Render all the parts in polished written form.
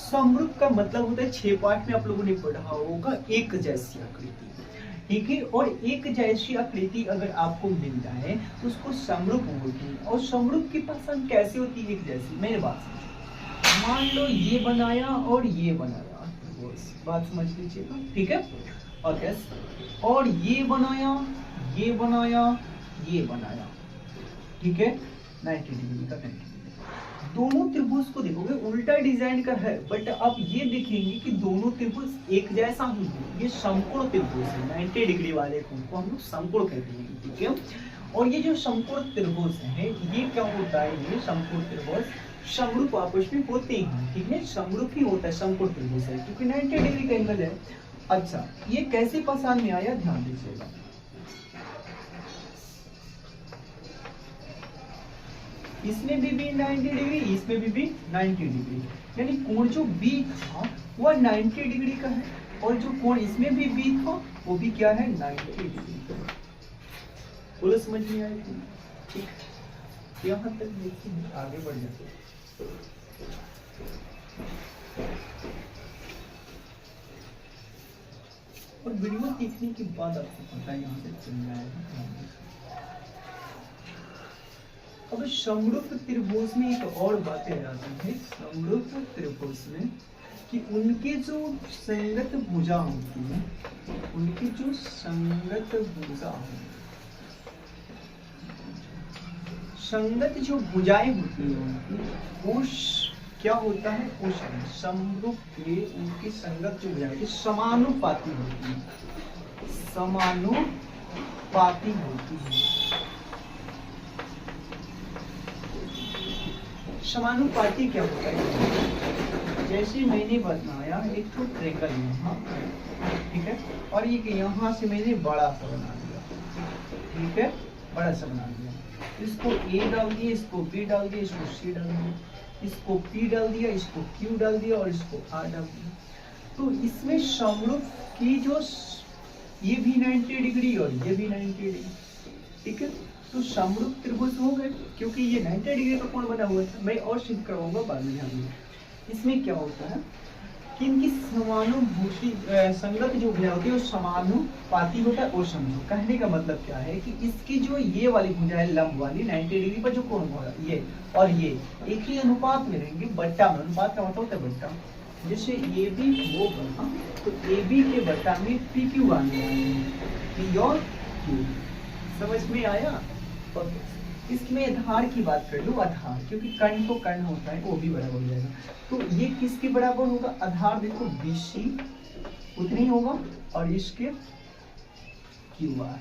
समरूप का मतलब होता है 6 पार्ट में आप लोगों ने पढ़ा होगा एक जैसी आकृति, ठीक है। और एक जैसी आकृति अगर आपको मिल जाए तो उसको समरूप बोलते हैं। और समरूप की पहचान कैसे होती है एक जैसी? मेरी बात समझो, मान लो ये बनाया और ये बनाया, बात समझ लीजिएगा, ठीक है। और कैसे? और ये बनाया, ये बनाया, ये बनाया, ठीक है, 90 डिग्री का 90 डिग्री। दोनों त्रिभुज को देखोगे उल्टा डिजाइन का है, बट आप ये देखेंगे कि दोनों त्रिभुज एक जैसा ही है। ये समकोण त्रिभुज है, 90 डिग्री वाले को हम लोग समकोण कहते हैं, ठीक है। और ये जो समकोण त्रिभुज है ये क्या होता है? ये समकोण त्रिभुज समरूप आपस में होते हैं, ठीक है, समरूप ही होता है समकोण त्रिभुज है, क्योंकि 90 डिग्री का एंगल है। अच्छा, ये कैसे पहचान में आया, ध्यान दीजिएगा। इसमें भी 90 डिग्री, इसमें भी 90 डिग्री, यानी कोण जो बी था वह 90 डिग्री का है, और जो कोण इसमें भी बी था वो भी क्या है? 90 डिग्री। बोलो समझ में आया? ठीक, यहाँ तक देखिए, आगे बढ़ जाते। और वीडियो देखने के बाद आपको पता है यहाँ से चल जाएगा। अब समरूप त्रिभुज में एक और बात आ जाती है, समरूप त्रिभुज में, कि उनके जो संगत भुजा होती है, उनकी जो संगत भुजा होती है, संगत जो भुजाएं होती है उनकी, वो क्या होता है? वो समरूप के उनकी संगत जो भुजाएं होती है समानुपाती होती है, समानुपाती होती है। समानुपाती क्या होता है? जैसे मैंने बताया एक तो ट्रेंगल यहाँ, ठीक है, और ये यहाँ से मैंने बड़ा सा बना दिया, ठीक है, बड़ा सा बना दिया। इसको ए डाल दिया, इसको बी डाल दिया, इसको सी डाल दिया, इसको पी डाल दिया, इसको क्यू डाल दिया, और इसको आर डाल दिया। तो इसमें समरूप की जो ये भी 90 डिग्री और ये भी 90 डिग्री, ठीक है। तो समरूप त्रिभुज हो गए, क्योंकि ये 90 डिग्री का कोण बना हुआ है। मैं और सिद्ध करवाऊंगा बाद में। ध्यान दीजिए, इसमें क्या होता है कि इनकी समानुभूति संगत जो भुजा होती है वो समानुपाती होता है। और समझो, कहने का मतलब क्या है कि इसकी जो ये वाली भुजा है लंब वाली 90 डिग्री पर जो कोण होगा ये और ये एक ही अनुपात में रहेंगे, बट्टा में। अनुपात का मतलब होता है बट्टा। जैसे ए बी होगा तो ए बी के बट्टा में पी क्यू आने वाले हैं, पी और क्यू। समझ में आया? इसमें आधार की बात कर लो, आधार, क्योंकि कर्ण तो कर्ण होता है, वो भी बराबर हो जाएगा। तो ये किसके बराबर होगा? आधार देखो BC उतनी ही होगा, और इसके QR,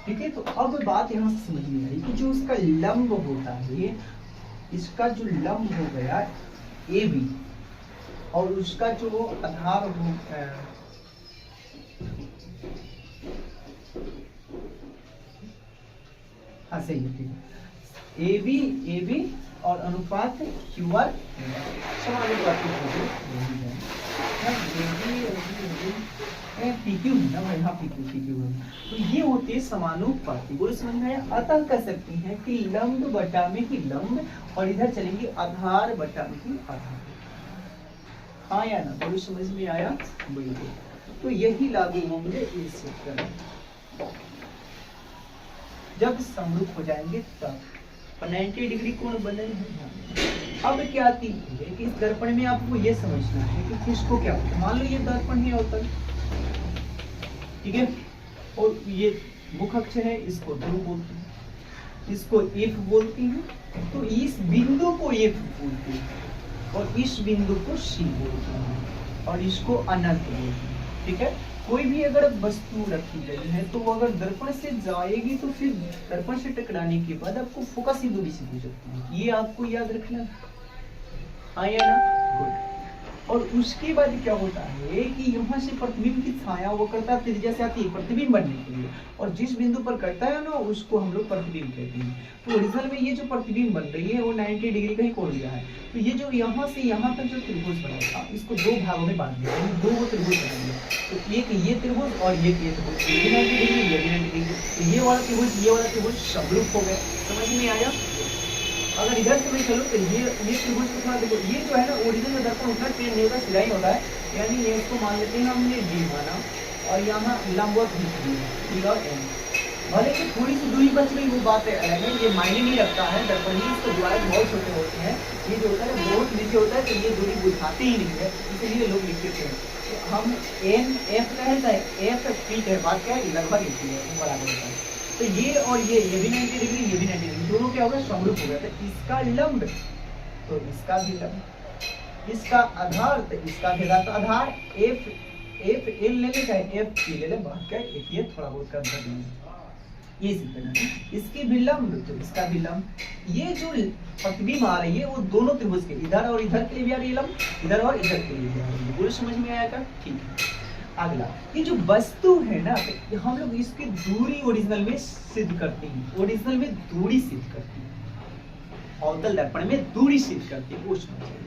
ठीक है। तो अब बात यहाँ से समझ में आई कि जो इसका लंब होता है, इसका जो लंब हो गया AB, और उसका जो आधार हो हाँ सही है, ठीक है, ए बी और अनुपात QR समानुपाती होते हैं। PQ है ना भाई, हाँ PQ है। तो ये होते हैं समानुपाती। बोलो समझ में आया? अतः कह सकते हैं कि लंब बटा में ही लंब, और इधर चलेंगे आधार बटा में ही आधार। हाँ या ना? बोलो समझ में आया? बिल्कुल। तो यही लागू होंगे इस सूत्र में, जब समरूप हो जाएंगे तब 90 डिग्री कोण बनेंगे। अब क्या आती है कि इस दर्पण में आपको ये समझना है कि किसको क्या होता है। मान लो ये दर्पण है होता है, ठीक है, और ये मुख अक्ष है, इसको ध्रुव बोलते हैं, इसको F बोलती हैं। तो इस बिंदु को F बोलते हैं, और इस बिंदु को C बोलते हैं, और इसको अनंत बोलते हैं, ठीक है। कोई भी अगर वस्तु रखी गई है तो वो अगर दर्पण से जाएगी तो फिर दर्पण से टकराने के बाद आपको फोकस ही दूरी से हो सकती है, ये आपको याद रखना। हाँ या ना? गुड। और उसके बाद क्या होता है कि यहाँ से प्रतिबिंब की छाया वो करता त्रिज्या से आती है प्रतिबिंब बनने के लिए, और जिस बिंदु पर करता है ना उसको हम लोग प्रतिबिंब कहते हैं। तो ओरिजिनल में ये जो प्रतिबिंब बन रही है वो 90 डिग्री का ही कोण लिया है। तो ये जो यहाँ से यहाँ तक जो त्रिभुज बना था इसको दो भागों में बांट दिया, दो त्रिभुज बनेंगे। तो एक ये त्रिभुज और ये त्रिभुज, ये भी 90 डिग्री, ये भी 90 डिग्री। तो ये वाला त्रिभुज ये वाला त्रिभुज समरूप हो गए। समझ में आया? अगर इधर से मैं चलूँ तो ये त्रिभुज को थोड़ा देखो, ये जो है ना ओरिजिनल में दर्पण उतना टेढ़ नहीं होता, सीधा ही होता है, यानी ये इसको मान लेते हैं हमने डी माना, और यहाँ लंबवत भी डी और एन, भले कि थोड़ी सी दूरी बच गई वो बात अलग है, ये मायने नहीं रखता है। दर्पण ही इसके द्वार बहुत छोटे होते हैं, ये जो होता है बहुत नीचे होता है, तो ये दूरी बुझाते ही नहीं है, इसलिए लोग लिखते हैं। तो हम एन एफ कहता है, एफ पी है, बात क्या है लगभग इतनी है, बराबर होता है। तो ये और ये भी 90 डिग्री, ये भी 90 डिग्री, दोनों क्या होगा समरूप हो गया। तो इसका लंब तो इसका भी लंब, इसका आधार तो इसका भी आधार, तो आधार एफ एफ एल ले ले चाहे एफ पी ले ले, बात क्या है एक ही है, थोड़ा बहुत का अंतर नहीं है, ये सीखना। इसके भी लंब तो इसका भी लंब, ये जो प्रतिबिंब आ रही है वो दोनों त्रिभुज के इधर और इधर के लिए भी आ रही है लंब, इधर और इधर के लिए भी आ रही है। पूरा समझ में आया क्या? ठीक है। अगला ये जो वस्तु है ना, तो हम लोग इसकी दूरी ओरिजिनल में सिद्ध करते हैं, ओरिजिनल में दूरी सिद्ध करते हैं, अवतल दर्पण में दूरी सिद्ध करते हैं, वो समझिए।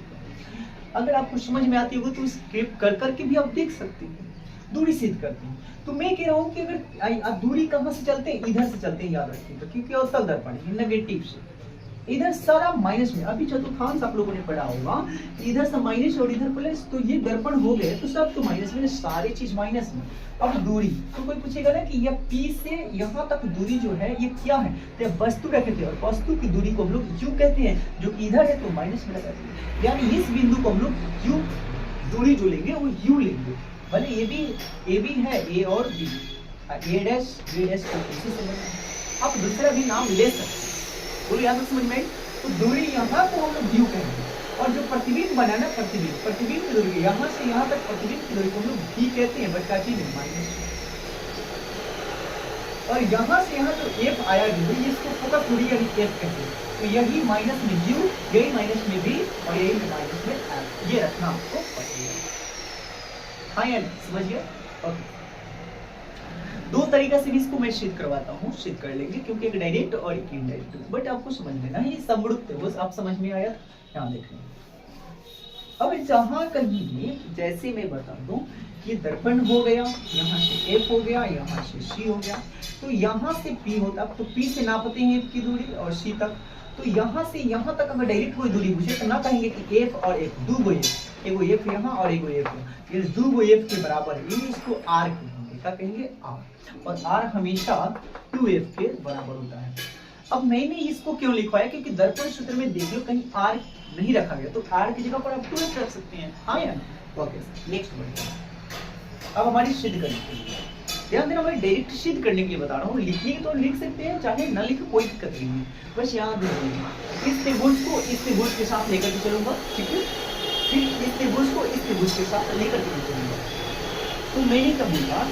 अगर आपको समझ में आती होगी तो स्क्रिप्ट कर करके भी आप देख सकते हैं, दूरी सिद्ध करते हैं। तो मैं कह रहा हूँ कि अगर दूरी कहाँ से चलते हैं, इधर से चलते हैं, याद रखिए, तो क्योंकि अवतल दर्पण है नेगेटिव से, इधर सारा माइनस में, अभी चतुर्थांश आप लोगों ने पढ़ा होगा, इधर से माइनस और इधर प्लस, तो ये दर्पण हो गए तो सब तो माइनस में, सारी चीज माइनस में। अब दूरी तो कोई पूछेगा ना कि यह P से यहाँ तक दूरी जो है ये क्या है, तो वस्तु क्या कहते हैं, और वस्तु की दूरी को हम लोग U कहते हैं, जो कि इधर है तो माइनस में लगाते हैं, यानी इस बिंदु को हम लोग U दूरी जो लेंगे वो U लेंगे, भले ये भी है A और B, A dash B dash को इसी से बना। अब दूसरा भी नाम ले सकते हैं, बोलो यहाँ तक समझ में आई। तो दूरी यहाँ को हम लोग U कहेंगे, और जो प्रतिबिंब बना ना, प्रतिबिंब की दूरी यहाँ से यहाँ तक प्रतिबिंब की दूरी को हम लोग V कहते हैं, बट चीज माइनस, और यहाँ से यहाँ जो F आया दूरी, इसको फोकस दूरी यानी F कहते हैं। तो यही माइनस में U, यही माइनस में V, और यही माइनस में F, ये रखना आपको पड़ेगा। हाँ या नहीं, समझिए। ओके, दो तरीका से भी इसको मैं सिद्ध करवाता हूँ, सिद्ध कर लेंगे, क्योंकि एक डायरेक्ट और एक इनडायरेक्ट, बट आपको समझ लेना है, ये समरूप त्रिभुज आप समझ में आया, यहाँ देख लेंगे। अब जहां कहीं भी जैसे मैं बता दूं, ये दर्पण हो गया, यहाँ से F हो गया, यहाँ से C हो गया, तो यहाँ से P होता, तो P से नापते हैं F की दूरी और C तक, तो यहाँ से यहाँ तक अगर डायरेक्ट कोई दूरी पूछे तो ना कहेंगे कि F और F, दो गो F, एगो F यहाँ और एगो F यहाँ, ये दो गो F के बराबर है, इसको R कहेंगे, क्या कहेंगे R, और R हमेशा 2F के बराबर होता है। अब मैंने इसको क्यों लिखवाया, क्योंकि दर्पण सूत्र में देख लो कहीं R नहीं रखा गया, तो R की जगह पर आप 2F रख सकते हैं, हाँ या ना। ओके, नेक्स्ट बढ़ते हैं। अब हमारी सिद्ध करने के लिए ध्यान देना, मैं डायरेक्ट सिद्ध करने के लिए बता रहा हूँ, लिखने की तो लिख सकते हैं, चाहे ना लिखे कोई दिक्कत नहीं है, बस यहाँ देख इस त्रिभुज को इस त्रिभुज के साथ लेकर के चलूंगा, ठीक है, फिर इस त्रिभुज को इस त्रिभुज के साथ लेकर के चलूंगा। तो मैंने कहूँगा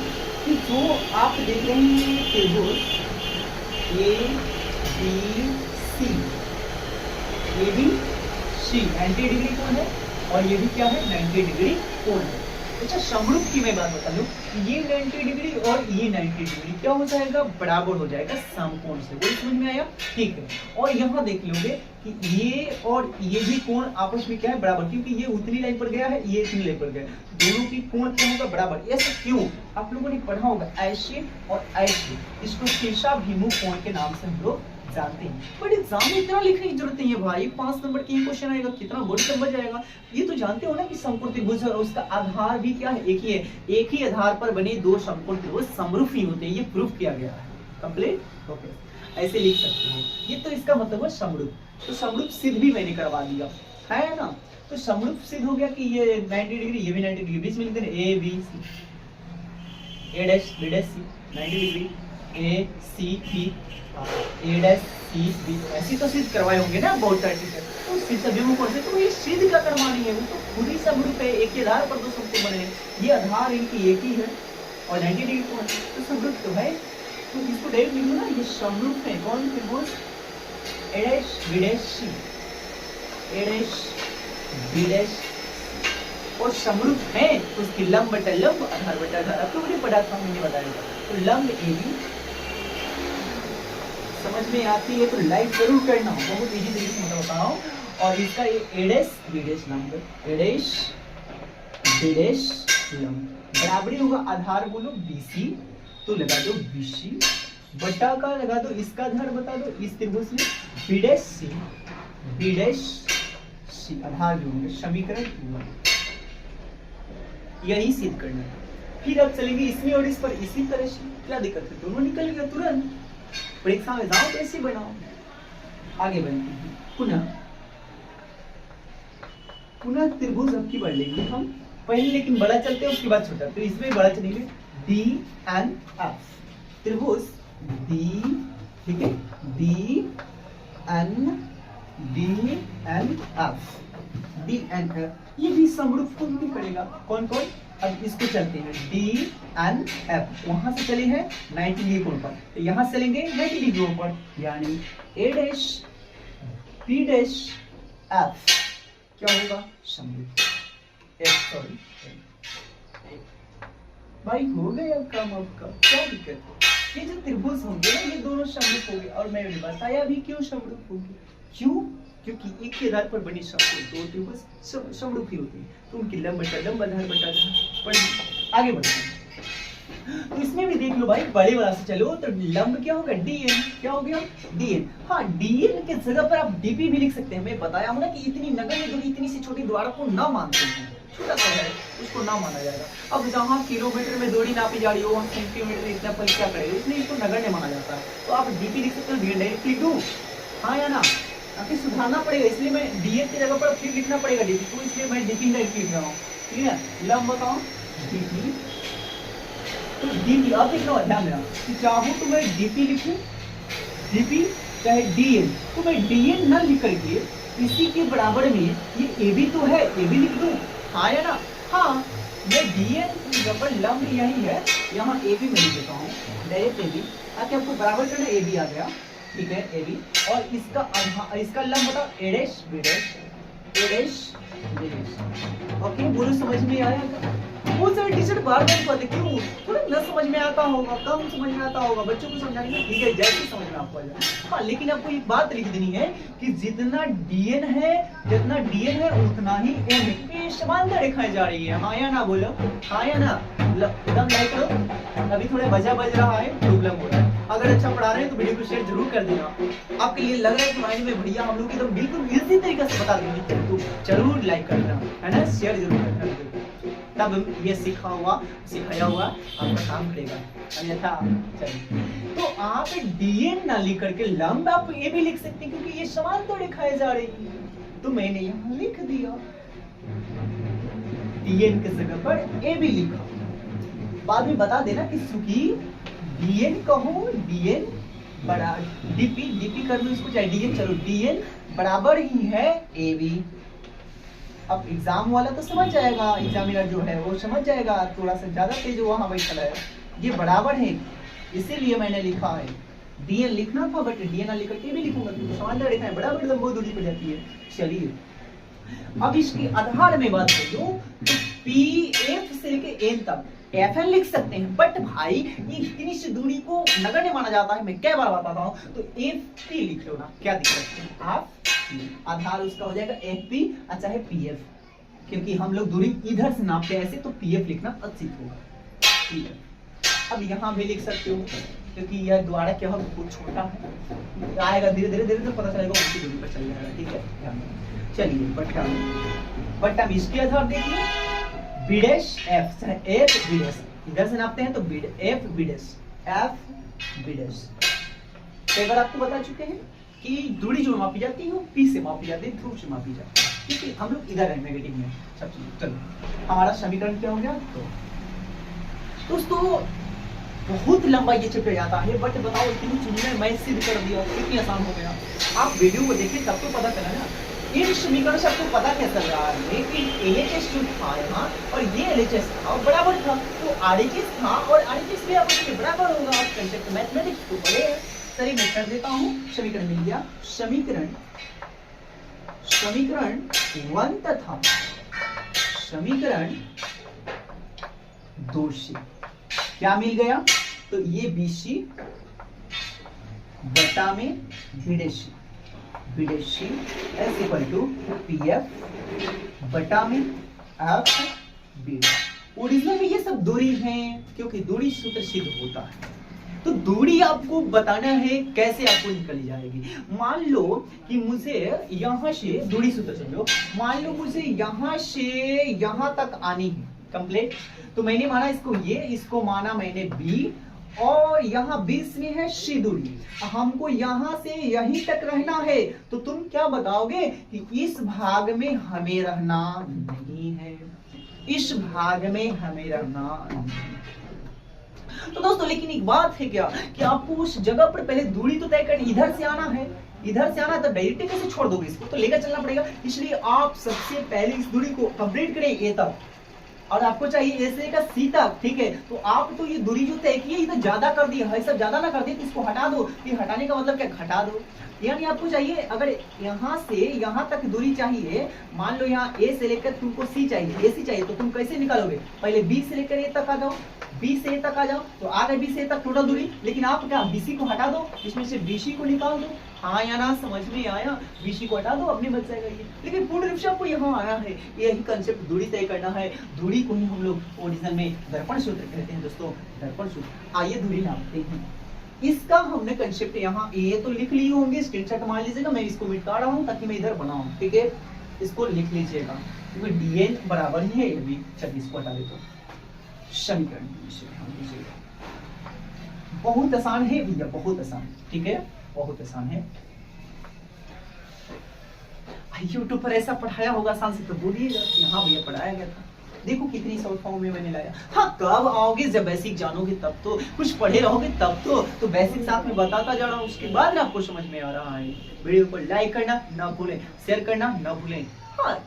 कि जो आप देख रहे हैं त्रिभुज ABC 90 डिग्री कोण है, और ये भी क्या है 90 डिग्री कोण है। अच्छा, समरूप की मैं बात बता दूं, ये 90 डिग्री और ये 90 डिग्री क्या हो जाएगा, बराबर हो जाएगा समकोण से, वो समझ में आया, ठीक है। और यहाँ देख लोगे कि ये और ये भी कोण आपस में क्या है, बराबर, क्योंकि ये उतनी लाइन पर गया है, ये इतनी लाइन पर गया है, दोनों की कोण क्या होगा, बराबर। ऐसा क्यों, आप लोगों ने पढ़ा होगा ऐसे और ऐसे, इसको शीर्षाभिमुख कोण के नाम से हम लोग जानते हैं, बट एग्जाम में इतना लिखने की जरूरत नहीं है भाई, 5 नंबर की क्वेश्चन आएगा, कितना बोर्ड नंबर जाएगा, ये तो जानते हो ना कि समकोण त्रिभुज और उसका आधार भी क्या है, एक ही है, एक ही आधार पर बने दो समकोण त्रिभुज समरूप ही होते हैं, ये प्रूफ किया गया है, कंप्लीट। ओके, ऐसे लिख सकते हो, ये तो इसका मतलब है समरूप। तो समरूप सिद्ध भी मैंने करवा दिया है ना, तो समरूप सिद्ध हो गया कि ये 90 डिग्री, ये भी 90 डिग्री, बीच में लिखते हैं A B C, A dash B dash C 90 degree, A C P A dash C B, ऐसी तो सिद्ध करवाए होंगे ना बहुत सारे टीचर, तो सिद्ध अभिमुख कोण से, तो ये सिद्ध क्या करवानी है, वो तो खुद ही समरूप है, एक ही आधार पर दो समकोण बने हैं, ये आधार इनकी एक ही है और 90 डिग्री कोण, तो समरूप तो है, तो इसको डायरेक्ट लिख लो ना, ये समरूप है, कौन त्रिभुज A dash B dash C, A dash B dash, और समरूप है तो उसकी लंब बटा लंब, आधार बटा आधार, आप लोगों ने पढ़ा था, मैंने बताया था। तो लंब AB समझ में आती है तो लाइक जरूर करना, बहुत इजी तरीके से मैं बता रहा हूँ। और इसका ये A डैश B डैश लंब, A डैश B डैश लंब बराबरी होगा, आधार बोलो BC, तो लगा दो BC, बटा का लगा दो इसका आधार बता दो, इस त्रिभुज में B dash C, B dash C, आधार जोड़ेंगे, समीकरण 1। यही सिद्ध करना है। फिर अब चलेंगे इसमें और इस पर इसी तरह से, क्या दिक्कत है, दोनों निकल गया तुरंत। परीक्षा में जाओ तो ऐसे बनाओ। आगे बढ़ते हैं, पुनः त्रिभुज अब की बढ़ लेंगे हम, पहले लेकिन बड़ा चलते हैं उसके बाद छोटा, तो इसमें बड़ा चलेंगे। डी एन एफ, त्रिभुज डी, ठीक है, D N F, D N F, ये भी समरूप कौन भी करेगा, कौन कौन। अब इसको चलते हैं डी एन एफ, वहां से चले हैं 90 डिग्री कोण पर, तो यहां से चलेंगे 90 डिग्री कोण पर, यानी ए डैश बी डैश एफ क्या होगा, समरूप। सॉरी भाई, हो गया काम आपका, क्या दिक्कत है। ये जो त्रिभुज होंगे ना, ये दोनों समरूप होंगे, और मैंने बताया भी क्यों समरूप होंगे। क्यों? क्योंकि एक के आधार पर बनी दो त्रिभुज समरूप ही होते हैं, तो उनकी लंब बटा लंब, आधार बटा आधार पर। आगे बढ़ते हैं, तो इसमें भी देख लो भाई, बड़े वाला से चलो तो लंब क्या होगा, dn, क्या हो गया, dn। हाँ, dn के जगह पर आप dp भी लिख सकते हैं। मैं बताया हूं ना कि इतनी नगण्य दूरी, इतनी सी छोटी द्वारा को ना मानते हैं, छोटा सा है उसको ना माना जाएगा। अब जहाँ किलोमीटर में दूरी नापी जा रही हो, वहाँ सेंटीमीटर में इतना फल क्या करेगा, इसलिए इसको नगण्य माना जाता है। तो आप dp लिख सकते हो, dn डायरेक्टली डू, हाँ या ना, आपको सुधारना पड़ेगा, इसलिए मैं dn की जगह पर फिर लिखना पड़ेगा dp, तो इसलिए मैं dp डायरेक्टली लिख रहा हूँ, ठीक है। लंब बताओ dp, तो dp आप लिख लो, ध्यान देना कि चाहूँ तो मैं dp लिखूं, dp चाहे dn, तो मैं dn न लिख करके इसी के बराबर में ये ab तो है, ab लिख दूं, हाँ या ना, हाँ, मैं dn की जगह पर लंब यही है, यहाँ ab में लिख देता हूँ, डायरेक्ट ab, ताकि आपको बराबर करना, ab आ गया, ठीक है, ab, और इसका लंब बताओ a dash b dash, a dash b dash. Okay, बोलो समझ में आया? बहुत सारे टीचर बार-बार कहते क्यों, थोड़ा न समझ में आता होगा, कम समझ में आता होगा, बच्चों को समझाएंगे, ठीक है, जैसे समझ में आपको आ जाए। हाँ, लेकिन आपको एक बात लिख देनी है कि जितना dn है उतना ही m है, क्योंकि समांतर रेखाएं जा रही है, हाँ या ना, बोलो हाँ या ना, एकदम लाइक करो। अभी थोड़ा बजा बज रहा है, प्रॉब्लम हो रहा है, अगर अच्छा पढ़ा रहे हैं तो वीडियो को शेयर जरूर कर देना। आपके लिए लग रहा है कि माइंड में भैया हम लोग एकदम बिल्कुल इसी तरीके से बता देंगे, तो जरूर लाइक कर देना, है ना, शेयर जरूर करना, तब ये सिखाया हुआ आपका काम करेगा, अन्यथा चलिए। तो आप dn ना लिख करके लंब आप ये भी लिख सकते हैं, क्योंकि ये समांतर रेखाएं जा रही है, तो मैंने यहाँ लिख दिया, dn की जगह पर a भी लिखा। बाद में बता देना कि चूंकि dn कहो, dn बड़ा dp कर लो इसको, चाहे dn, चलो dn बराबर ही है ab। अब एग्जाम वाला तो समझ जाएगा, एग्जामिनर जो है वो समझ जाएगा, थोड़ा सा ज्यादा तेज वहां बैठा है, ये बराबर है, इसीलिए मैंने लिखा है। dn लिखना था, बट dn लिख करके भी लिखूंगा, क्योंकि समांतर रेखाएं बराबर लंबो दूरी पर जाती है। चलिए, अब इसके आधार में बात करूं तो pf से लेके n तक fn लिख सकते हैं, बट भाई ये इतनी सी दूरी को नगण्य माना जाता है, मैं क्या बार बताता हूं, तो fp लिख लो ना, क्या दिक्कत है, आप आधार उसका हो जाएगा fp, अच्छा है pf, क्योंकि हम लोग दूरी इधर से नापते हैं ऐसे, तो pf लिखना उचित होगा, ठीक है। अब यहाँ भी लिख सकते हो, क्योंकि यह द्वारा क्या होगा, बहुत छोटा है, आएगा धीरे धीरे धीरे धीरे पता चलेगा, उसी दूरी पर चल जाएगा, ठीक है। चलिए, बट्टा में इसके आधार देखिए, b dash f, f b dash, इधर से नापते हैं तो f b dash, f b dash. कई बार आपको बता चुके हैं कि दूरी जो मापी जाती है वो p से मापी जाती है, ध्रुव से मापी जाती है, क्योंकि हम लोग इधर है नेगेटिव में। सब चलो, हमारा समीकरण क्या हो गया, तो दोस्तों बहुत लंबा ये चैप्टर जाता है, बट बताओ इतनी चीजें मैं सिद्ध कर दिया, कितनी आसान हो गया। आप वीडियो को देखिए तब तो पता चला ना, इन समीकरण से आपको पता क्या चल रहा है कि LHS जो था यहाँ और ये LHS था और बराबर था, तो RHS था और RHS भी आपस में बराबर होगा। आप कंसेप्ट मैथमेटिक्स को पढ़े, चलिए मैं कर देता हूँ। समीकरण मिल गया, समीकरण 1 तथा समीकरण 2 से क्या मिल गया, तो ये BC बटा में VDC is equal to PF बटा में FB। ओरिजिनल में ये सब दूरी हैं, क्योंकि दूरी सूत्र सिद्ध होता है। तो दूरी आपको बताना है कैसे आपको निकली जाएगी। मान लो कि मुझे यहां से दूरी सूत्र समझो, मान लो मुझे यहां से यहां तक आनी है कंप्लीट, तो मैंने माना इसको ये, इसको माना मैंने बी, और यहाँ बीच में है सी दूरी, हमको यहाँ से यहीं तक रहना है। तो तुम क्या बताओगे कि इस भाग में हमें रहना नहीं है, इस भाग में हमें रहना नहीं। तो दोस्तों लेकिन एक बात है क्या कि आपको उस जगह पर पहले दूरी तो तय करनी, इधर से आना है, इधर से आना तो डायरेक्ट कैसे छोड़ दोगे इसको, तो लेकर चलना पड़ेगा। इसलिए आप सबसे पहले इस दूरी को कंप्लीट करें ए तक, और आपको चाहिए ए से लेकर सी तक, ठीक है। तो आप तो ये दूरी जो तय की है ये तो ज्यादा कर दी है, सब ज्यादा ना कर दी तो इसको हटा दो। ये हटाने का मतलब क्या, घटा दो। यानी आपको चाहिए अगर यहाँ से यहाँ तक दूरी चाहिए, मान लो यहाँ ए से लेकर तुमको सी चाहिए, ए सी चाहिए, तो तुम कैसे निकालोगे, पहले बी से लेकर ए तक आ जाओ, बी से ए तक आ जाओ, तो आ गए बी से ए तक टोटल दूरी। लेकिन आप क्या बीसी को हटा दो, इसमें से बीसी को निकाल दो। हाँ या ना, समझ में आया, बीसी को हटा दो, अपने बच जाएगा ये। लेकिन पूर्ण रूप से आपको यहाँ आया है, यही कंसेप्ट दूरी तय करना है। दूरी को ही हम लोग ओरिजिनल में दर्पण सूत्र कहते हैं दोस्तों, दर्पण सूत्र। आइए दूरी नापते हैं, इसका हमने कंसेप्ट यहाँ ए तो लिख लिए होंगे, स्क्रीनशॉट मार लीजिएगा, मैं इसको मिटा रहा हूँ ताकि मैं इधर बनाऊं, ठीक है। इसको लिख लीजिएगा क्योंकि डीएन बराबर ही है ये भी। चलिए इसको हटा देता हूँ, समीकरण बहुत आसान है भैया, बहुत आसान, ठीक है, बहुत आसान है। यूट्यूब पर ऐसा पढ़ाया होगा आसान से तो बोलिएगा, यहाँ भैया पढ़ाया गया था। देखो कितनी शॉर्ट फॉर्म में मैंने लाया। हाँ कब आओगे, जब बेसिक जानोगे तब तो, कुछ पढ़े रहोगे तब तो बेसिक साथ में बताता जा रहा हूँ, उसके बाद ना आपको समझ में आ रहा है। वीडियो को लाइक करना ना भूलें, शेयर करना ना भूलें। हाँ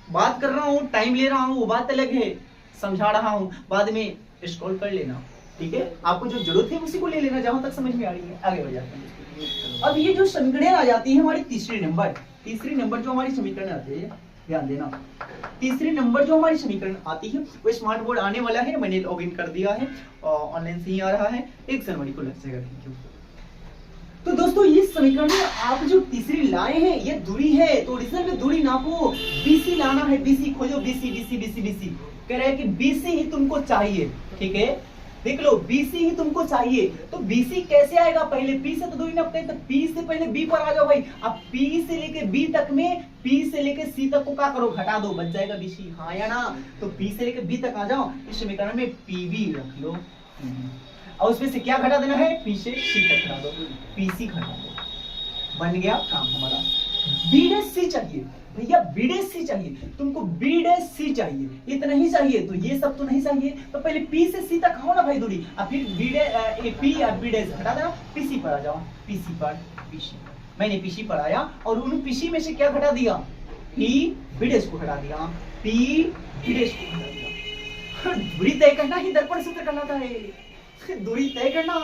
बात कर रहा हूँ, टाइम ले रहा हूँ, वो बात अलग है, समझा रहा हूँ, बाद में स्क्रॉल कर लेना, ठीक है। आपको जो जरूरत है उसी को ले लेना, जहां तक समझ में आ रही है। आगे बढ़ जाते हैं। अब ये जो समीकरण आ जाती है हमारी तीसरी नंबर जो हमारी समीकरण आती है, ध्यान देना, तीसरे नंबर जो हमारी समीकरण आती है वो स्मार्ट बोर्ड आने वाला है, मैंने लॉग इन कर दिया है, ऑनलाइन से ही आ रहा है, 1 जनवरी को लग जाएगा। Thank you. तो दोस्तों ये समीकरण में आप जो तीसरी लाए हैं ये दूरी है, तो ओरिजिनल में दूरी नापो, बीसी लाना है, बीसी खोजो, बीसी बीसी बीसी बीसी कह रहा है कि बीसी ही तुमको चाहिए, ठीक है। देख लो बीसी ही तुमको चाहिए, तो बीसी कैसे आएगा, पहले पी से तो दूरी नापते हैं, तो पी से पहले बी पर आ जाओ भाई। अब पी से लेके बी तक में, पी से लेके सी तक को क्या करो, घटा दो, बच जाएगा बीसी, हाँ या ना। तो पी से लेके बी तक आ जाओ, इस समीकरण में पीबी रख लो, और उसमें से क्या घटा देना है, पी से सी तक घटा दो, पीसी घटा दो, बन गया काम हमारा। बी डैश सी चाहिए भैया, बी डैश सी चाहिए तुमको, बी डैश सी चाहिए, इतना ही चाहिए, तो ये सब तो नहीं चाहिए, तो पहले पी से सी तक हो ना भाई दूरी, अब फिर बी डैश पी या बी डैश हटा देना, पीसी पर आ जाओ, पीसी पर, पीसी मैंने पीसी पर आया, और उन पीसी में से क्या घटा दिया, पी बी डैश को हटा दिया, पी बी डैश को हटा दिया। दूरी तय करना ही दर्पण सूत्र कहलाता है, दूरी तय करना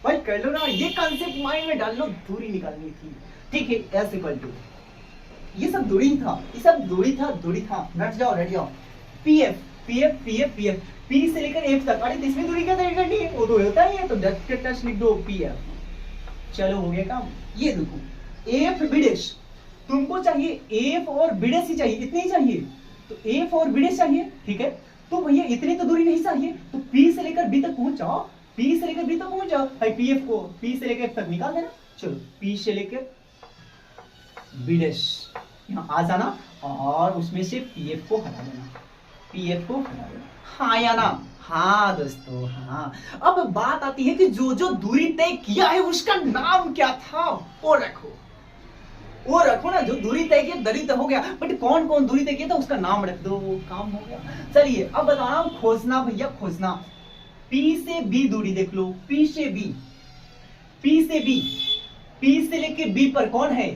भाई, कर लो ना, ये कॉन्सेप्ट माइंड में डाल लो, दूरी निकालनी थी, ठीक है। एस इक्वल टू ये सब दूरी था, ये सब दूरी था, नट जाओ, PF PF PF PF, P से लेकर एफ तक, अरे इसमें दूरी क्या तय करनी है, वो तो होता ही है, तो टच लिख दो पीएफ। चलो हो गया काम। ये देखो एफ बी डैश तुमको चाहिए, एफ और बी डैश ही चाहिए, इतने ही चाहिए, तो एफ और बी डैश चाहिए, ठीक है। तो भैया इतनी तो दूरी नहीं चाहिए, तो पी से लेकर बी तक पहुंच जाओ, पी से लेकर बी तक पहुंच जाओ भाई, पीएफ को पी से लेकर एफ तक निकाल देना। चलो पी से लेकर बी डैश यहाँ आ जाना, और उसमें से पीएफ को हटा देना, पीएफ को हटा देना, हाँ या ना, हाँ दोस्तों हाँ। अब बात आती है कि जो जो दूरी तय किया है उसका नाम क्या था, वो रखो ना, जो दूरी तय किया दूरी तय हो गया, बट कौन कौन दूरी तय किया था उसका नाम रख दो, काम हो गया। चलिए अब बता रहा हूं, खोजना भैया खोजना, पी से बी दूरी देख लो, पी से बी, पी से बी, पी से लेके बी पर कौन है,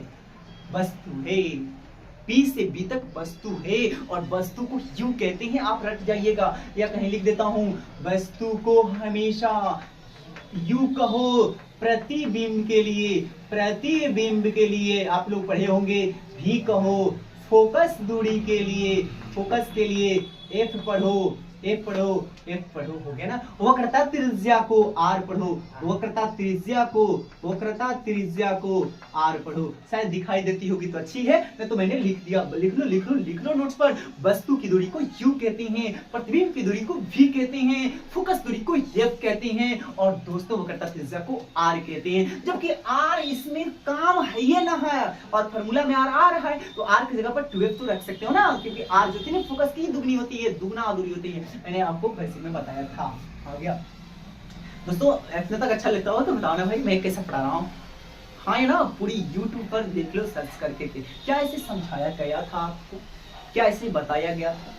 वस्तु है, पी से बी तक वस्तु है, और वस्तु को यूं कहते हैं, आप रट जाइएगा, या कहीं लिख देता हूं, वस्तु को हमेशा यूं कहो प्रतिबिंब के लिए आप लोग पढ़े होंगे, भी कहो, फोकस दूरी के लिए, फोकस के लिए एफ पढ़ो, एफ पढ़ो, एफ पढ़ो, हो गया ना। वक्रता त्रिज्या को आर पढ़ो, वक्रता त्रिज्या को आर पढ़ो। शायद दिखाई देती होगी तो अच्छी है, नहीं तो मैंने लिख दिया। लिख लो नोट्स पर। वस्तु की दूरी को यू कहते हैं, प्रतिबिंब की दूरी को वी कहते हैं, फोकस दूरी को एफ कहते हैं, और दोस्तों वक्रता त्रिज्या को आर कहते हैं। जबकि आर इसमें काम है ये ना है, और फॉर्मूला में आर आ रहा है, तो आर की जगह पर 12 तो रख सकते हो ना, क्योंकि आर जो थी ना फोकस की दुगनी होती है, दुगना अधूरी होती है। मैंने आपको बेसिक में बताया था। आ गया दोस्तों, इतना तक अच्छा लगता हो तो बताओ ना भाई मैं कैसे पढ़ा रहा हूँ। हाँ ये ना पूरी YouTube पर देख लो सर्च करके के क्या ऐसे समझाया गया था आपको, क्या ऐसे बताया गया था,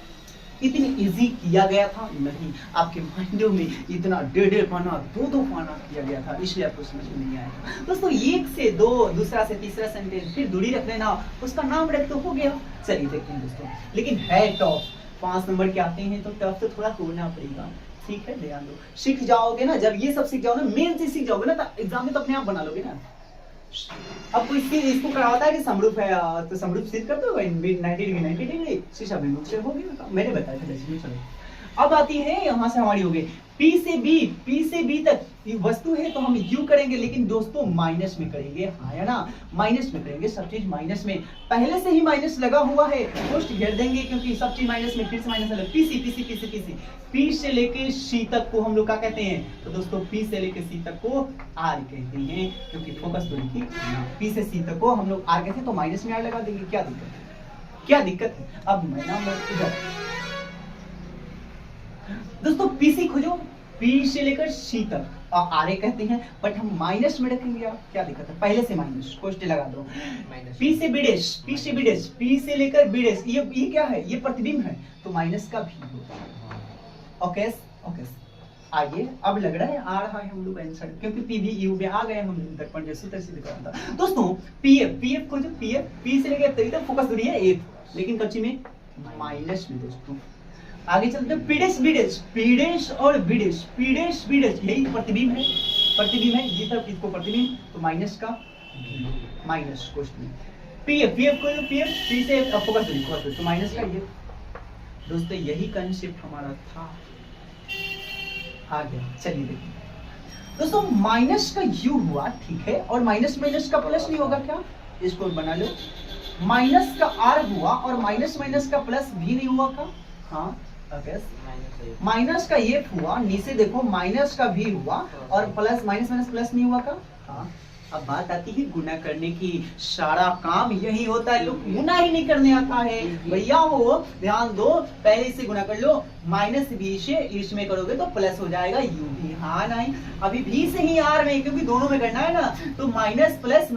इतनी इजी किया गया था नहीं। आपके माइंडों में इतना 1.5 पाना 2 पाना किया गया था, इसलिए आपको समझ में नहीं आया था। दोस्तों 1 से 2, दूसरा से तीसरा सेंटेंस, फिर दूरी रख लेना, उसका नाम रख तो हो गया। चलिए देखते हैं दोस्तों, लेकिन है टॉप 5 नंबर के आते हैं तो टफ तो थोड़ा तोड़ना पड़ेगा, ठीक है, ध्यान दो। सीख जाओगे ना, जब ये सब सीख जाओगे ना, मेन चीज सीख जाओगे ना, तो एग्जाम में तो अपने आप बना लोगे ना। अब कोई चीज इसको कराता है कि समरूप है, तो समरूप सिद्ध कर दो 90 डिग्री शीशा बिंदु से हो गया, मैंने बताया था जैसे। चलो अब आती है यहाँ से हमारी हो गई P से B तक वस्तु है तो हम U करेंगे, लेकिन दोस्तों माइनस में करेंगे। हाँ या ना, माइनस में करेंगे, सब चीज माइनस में। पहले से ही माइनस लगा हुआ है, पोस्ट घेर देंगे क्योंकि सब चीज माइनस में, फिर से माइनस लगा। P से लेके C तक को हम लोग क्या कहते हैं, तो दोस्तों P से लेके C तक को R कहते हैं, क्योंकि फोकस दूरी थी। P से C तक को हम लोग R कहते हैं, तो माइनस में R लगा देंगे। क्या दिक्कत है? अब मैं ना दोस्तों PC खोजो, P से लेकर C तक आरे कहते हैं, बट हम माइनस में रखेंगे। आप क्या दिक्कत है, पहले से माइनस कोष्ठ लगा दो। P से B', P से लेकर B', ये क्या है, ये प्रतिबिंब है, तो माइनस का भी होगा। ओके आइए, अब लग रहा है आ रहा है हम लोग आंसर, क्योंकि P भी U में आ गए हम दर्पण जैसे तैसे दिखा था। दोस्तों PF खोजो, P से लेकर तभी तक फोकस दूरी है F, लेकिन कच्ची में माइनस में। दोस्तों आगे चलते हैं, पीडेश और बीडेश, यही प्रतिबिंब है, ये सब इसको प्रतिबिंब, तो माइनस का माइनस क्वेश्चन। पीएफ को पी से फोकस दूरी, तो माइनस का ये। दोस्तों यही कंसेप्ट हमारा था, आ गया। चलिए देखिए दोस्तों, माइनस का यू हुआ, ठीक है, और माइनस का प्लस नहीं होगा क्या, इसको बना लो। माइनस का आर हुआ और माइनस का प्लस भी नहीं हुआ का, हाँ माइनस का ये हुआ, नीचे देखो माइनस का भी हुआ और प्लस माइनस प्लस नहीं हुआ का, हाँ। अब बात आती है गुना करने की, सारा काम यही होता है, लोग गुना ही नहीं करने आता है। भैया हो ध्यान दो, पहले इसे गुना कर लो, माइनस बी से इसमें करोगे तो प्लस हो जाएगा यू भी, हाँ नहीं, अभी भी से ही आर में, क्योंकि दोनों में करना है ना, तो माइनस प्लस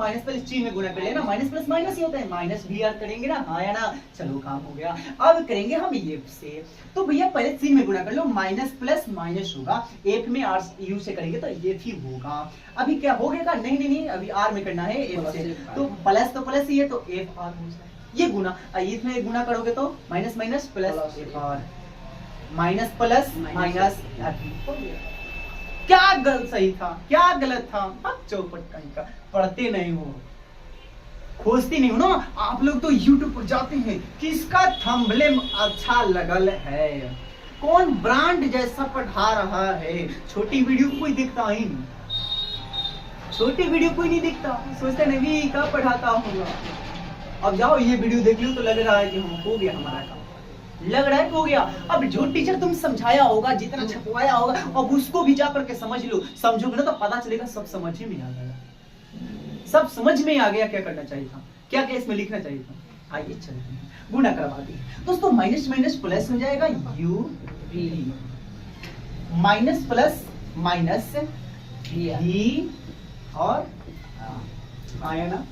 ची में गुना कर लेना, माइनस प्लस माइनस ही होता है, माइनस भी आर करेंगे ना, हाँ या ना। चलो काम हो गया। अब करेंगे हम एफ से, तो भैया पहले सी में गुना कर लो, माइनस प्लस माइनस होगा, एफ में आर यू से करेंगे तो एफ ही होगा। अभी क्या हो गया, नहीं अभी आर में करना है एफ से, तो प्लस ही है, तो एफ आर हो जाए, ये गुना। इसमें गुना करोगे तो minus plus F R, minus plus minus. क्या गलत सही था, क्या गलत था, चौपट कहीं का पढ़ते नहीं हो, खोजते नहीं हो ना आप लोग। तो YouTube पर जाते हैं, किसका थंबनेल अच्छा लगल है, कौन ब्रांड जैसा पढ़ा रहा है, छोटी वीडियो कोई दिखता ही नहीं, छोटी वीडियो कोई नहीं दिखता, सोचते नहीं क्या पढ़ाता होगा। अब जाओ ये वीडियो देख लो तो लग रहा है कि हम हो गया, हमारा काम लग रहा है कि हो गया। अब जो टीचर तुम समझाया होगा, जितना छपवाया होगा, अब उसको भी जा करके समझ लो, समझोगे ना तो पता चलेगा, सब समझ में आ गया, सब समझ में आ गया क्या करना चाहिए था, क्या क्या इसमें लिखना चाहिए था। आइए चलते हैं, गुना करवा दिए दोस्तों, माइनस प्लस हो जाएगा U V, minus plus minus भी, और आया ना।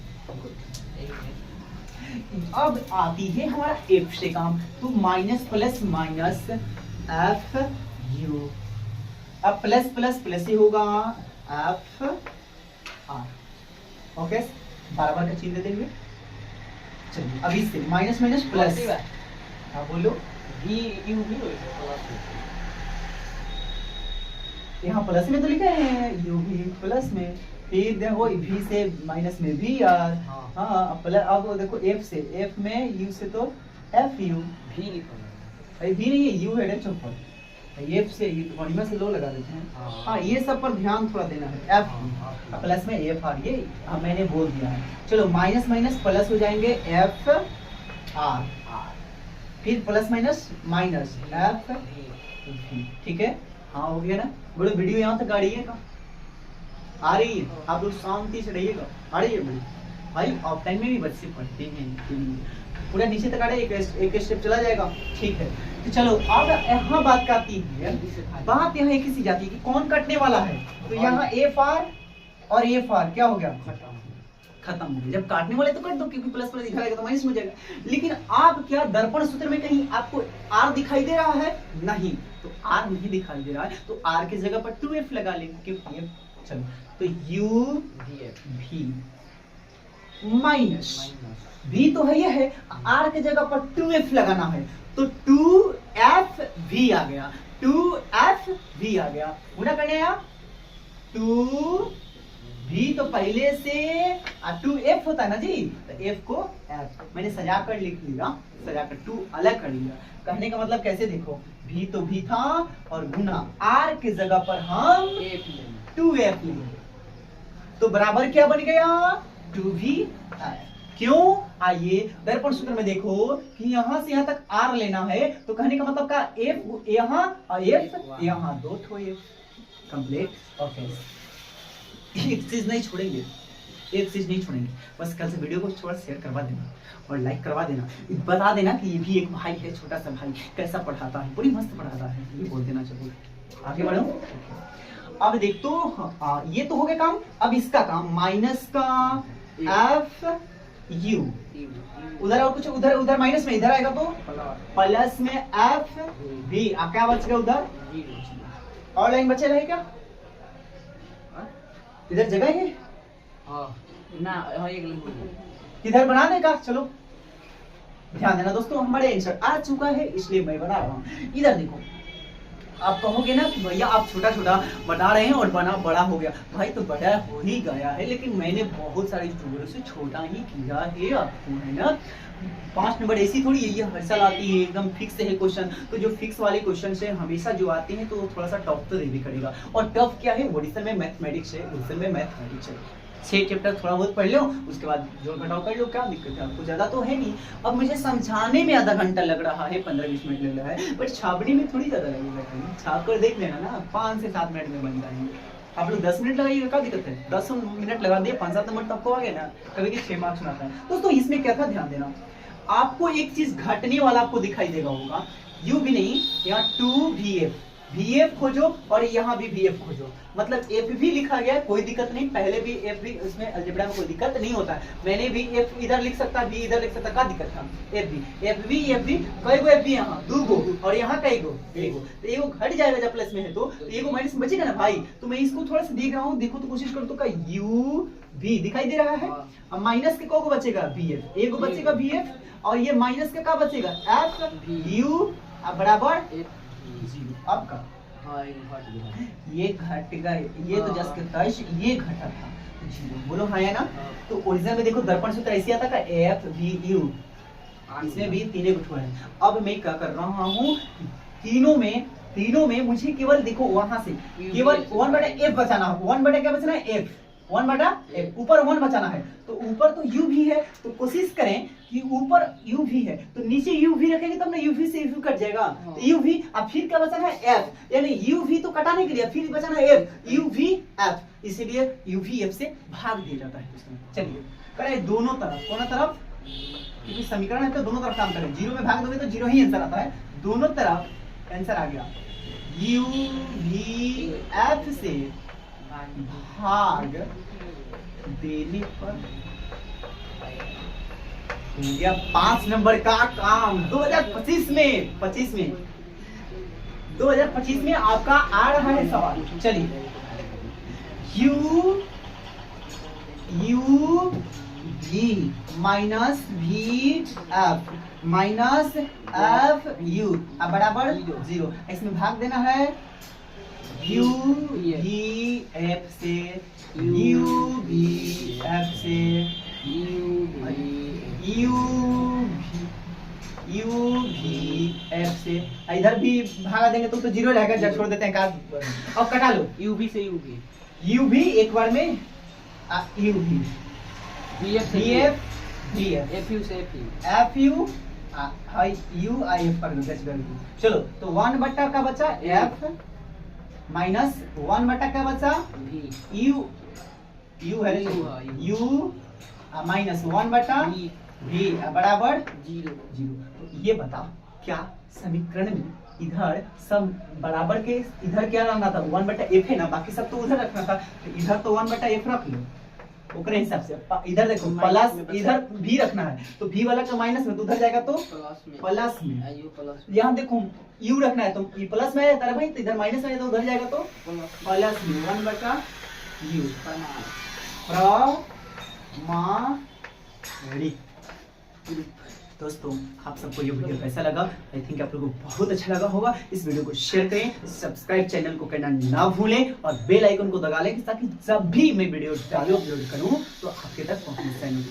अब आती है हमारा एफ से काम, तो minus plus minus F you, अब प्लस प्लस प्लस ही होगा एफ आर। ओके, बार-बार का चिन्ह दे देंगे। चलिए अभी से माइनस प्लस, हाँ बोलो, वी यू वी, यहाँ प्लस में तो लिखा है, यू भी प्लस में, फिर देखो वी से माइनस में भी आर, हाँ प्लस। अब देखो एफ से, एफ में यू से तो एफ यू, भी नहीं है, यू है चौपट, एफ से यूनिमा से लो लगा देते हैं। हाँ ये सब पर ध्यान थोड़ा देना है। एफ प्लस में एफ आर, ये मैंने बोल दिया है। चलो माइनस माइनस प्लस हो जाएंगे एफ आर, फिर plus minus minus F V, ठीक है। हाँ हो गया ना। बोलो वीडियो यहाँ तक आ रही है का? आ रही है, आप लोग शांति से रहिएगा। आ रही है बड़ी भाई, ऑफ टाइम में भी बच्चे पढ़ते हैं, पूरा नीचे तक आ रहा है, एक स्टेप चला जाएगा, ठीक है। तो चलो अब यहाँ बात का आती है, बात यहाँ एक ही सी जाती है कि कौन कटने वाला है। तो यहाँ एफ आर और एफ आर क्या हो गया, खत्म हो गया। जब काटने वाले तो कट दो, क्योंकि प्लस प्लस दिखा रहेगा तो माइनस हो जाएगा। लेकिन आप क्या दर्पण सूत्र में कहीं आपको आर दिखाई दे रहा है? नहीं, तो आर नहीं दिखाई दे रहा है, तो आर की जगह पर 2f लगा लेंगे, क्योंकि चलो तो यू भी माइनस v तो है, ये है, r के जगह पर 2f लगाना है, तो 2f v आ गया, 2f v आ गया। पूरा करने आया 2v, तो पहले से 2f होता है ना जी, तो f को f मैंने सजा कर लिख लिया, सजा कर 2 अलग कर लिया। कहने का मतलब कैसे देखो, v तो v था और गुना r के जगह पर हम 2f लेंगे, तो बराबर क्या बन गया 2v। क्यों? आइए दर्पण सूत्र में देखो कि यहाँ से यहाँ तक r लेना है, तो कहने का मतलब का f यहाँ और f यहाँ, दो ठो f कंप्लीट। ओके, एक चीज नहीं छोड़ेंगे, एक चीज नहीं छोड़ेंगे, बस कल से वीडियो को थोड़ा शेयर करवा देना और लाइक करवा देना, बता देना कि ये भी एक भाई है, छोटा सा भाई, कैसा पढ़ाता है, बड़ी मस्त पढ़ाता है, ये बोल देना चाहिए। आगे बढ़ो। अब देख तो ये तो हो गया काम। अब इसका काम माइनस का एफ यू, उधर और कुछ, उधर उधर माइनस में, इधर आएगा तो प्लस में एफ बी, क्या बच गया उधर, और लाइन बचे रहे क्या, इधर जगह है ना, इधर बना देगा। चलो ध्यान देना दोस्तों, हमारे आंसर आ चुका है, इसलिए मैं बना रहा हूँ। इधर देखो, आप कहोगे ना कि भैया आप छोटा छोटा बना रहे हैं और बना बड़ा हो गया, भाई तो बड़ा हो ही गया है, लेकिन मैंने बहुत सारी स्टूडियो से छोटा ही किया है आपको, है ना। 5 नंबर ऐसी थोड़ी है, ये हर साल आती है, एकदम फिक्स है क्वेश्चन। तो जो फिक्स वाले क्वेश्चन है हमेशा जो आते हैं, तो थोड़ा सा टफ तो देना करेगा। और टफ क्या है, ओडिशा में मैथमेटिक्स है, ओडिशा में मैथमेटिक्स है। 6 चैप्टर थोड़ा बहुत पढ़ लो, उसके बाद जोड़ घटाव कर लो, क्या दिक्कत है आपको, ज्यादा तो है नहीं। अब मुझे समझाने में आधा घंटा लग रहा है, 15-20 मिनट लग रहा है, बट छापने में थोड़ी ज्यादा लगेगा। छाप कर देख लेना ना, 5 से 7 मिनट में बन जाएंगे। आप लोग 10 मिनट लगाइएगा, क्या दिक्कत है, 10 मिनट लगा दिए, 5-7 नंबर तब को आ गए ना। कभी कि 6 मार्क्स में आता है। दोस्तों इसमें क्या था, ध्यान देना, आपको एक चीज घटने वाला आपको दिखाई देगा होगा, यू भी नहीं, यहाँ 2vf, vf खोजो और यहाँ भी vf खोजो, मतलब f भी लिखा गया, कोई दिक्कत नहीं, पहले भी f भी, इसमें अलजेब्रा में कोई दिक्कत नहीं होता है। मैंने भी f इधर लिख सकता, v इधर लिख सकता, क्या दिक्कत था, f भी कई गो f भी, यहाँ 2 गो और यहाँ कई गो, 1 गो, तो एगो घट जाएगा जब प्लस में है, तो एगो माइनस में बचेगा ना भाई। तो मैं इसको थोड़ा सा देख रहा हूँ, देखो तो कोशिश करो तो का u v दिखाई दे रहा है। अब माइनस के को बचेगा vf, एगो बचेगा vf, और ये माइनस का क्या बचेगा f u बराबर 0। आपका ये घट गया, ये तो जस्ट टच, ये घटा था, बोलो हाँ या ना। तो ओरिजिनल में देखो दर्पण सूत्र ऐसे आता का एफ वी यू, इसमें भी 3 गुठा है। अब मैं क्या कर रहा हूँ, तीनों में मुझे केवल देखो वहां से केवल 1/f बचाना है, 1/, क्या बचना है f, 1/f, ऊपर 1 बचाना है, तो ऊपर तो u भी है, तो कोशिश करें कि ऊपर u भी है, तो नीचे u भी रखेंगे तब ना, u भी से u कट जाएगा, तो u भी, अब फिर क्या बचाना है f, यानी u भी तो कटाने के लिए फिर बचाना है f, u भी f, इसीलिए u भी f से भाग दिया जाता है इसमें। चलिए करें दोनों तरफ, कौन तरफ, क्योंकि समीकरण है तो दोनों तरफ काम करें, 0 में भाग दोगे तो 0 ही आंसर आता है, दोनों तरफ आंसर आ गया, u भी f से भाग देने पर हो गया 5 नंबर का काम। 2025 में आपका आ रहा है सवाल। चलिए u v minus v f minus f u बराबर 0, इसमें भाग देना है u v f से, u v f से, u v f से, इधर भी भागा देंगे तो जीरो रहेगा, जब छोड़ देते हैं का। अब कटा लो, यूवी से यूवी, यू भी एक बार में यू भी, बीएफ से B F B F, FU से FU, F U U I F कर दो। चलो तो 1 बट्टा का बचा एफ माइनस 1 बट्टा का बचा वी, यू, यू है यू माइनस 1 बट्टा वी वी बराबर जीरो। जीरो। तो ये बता क्या समीकरण में इधर सब बराबर के, इधर क्या रखना था 1 बटा एफ है ना, बाकी सब तो उधर रखना था, तो इधर तो 1 बटा एफ रख लो ओकरे हिसाब से। इधर देखो प्लस, इधर भी रखना है तो भी वाला का माइनस में, तो उधर जाएगा तो प्लस में। आइयो प्लस, यहाँ देखो यू रखना है तो ये प्लस में है तारा भाई, तो इधर माइनस में है तो उधर जाएगा तो प्लस में 1 बटा यू प्रमाणित। दोस्तों आप सबको ये वीडियो कैसा लगा? आई थिंक आप लोगों को बहुत अच्छा लगा होगा। इस वीडियो को शेयर करें, सब्सक्राइब चैनल को करना ना भूलें और बेल आइकन को दबा लें ताकि जब भी मैं वीडियो डालूं अपलोड करूं तो आपके तक पहुंचे। Thank you.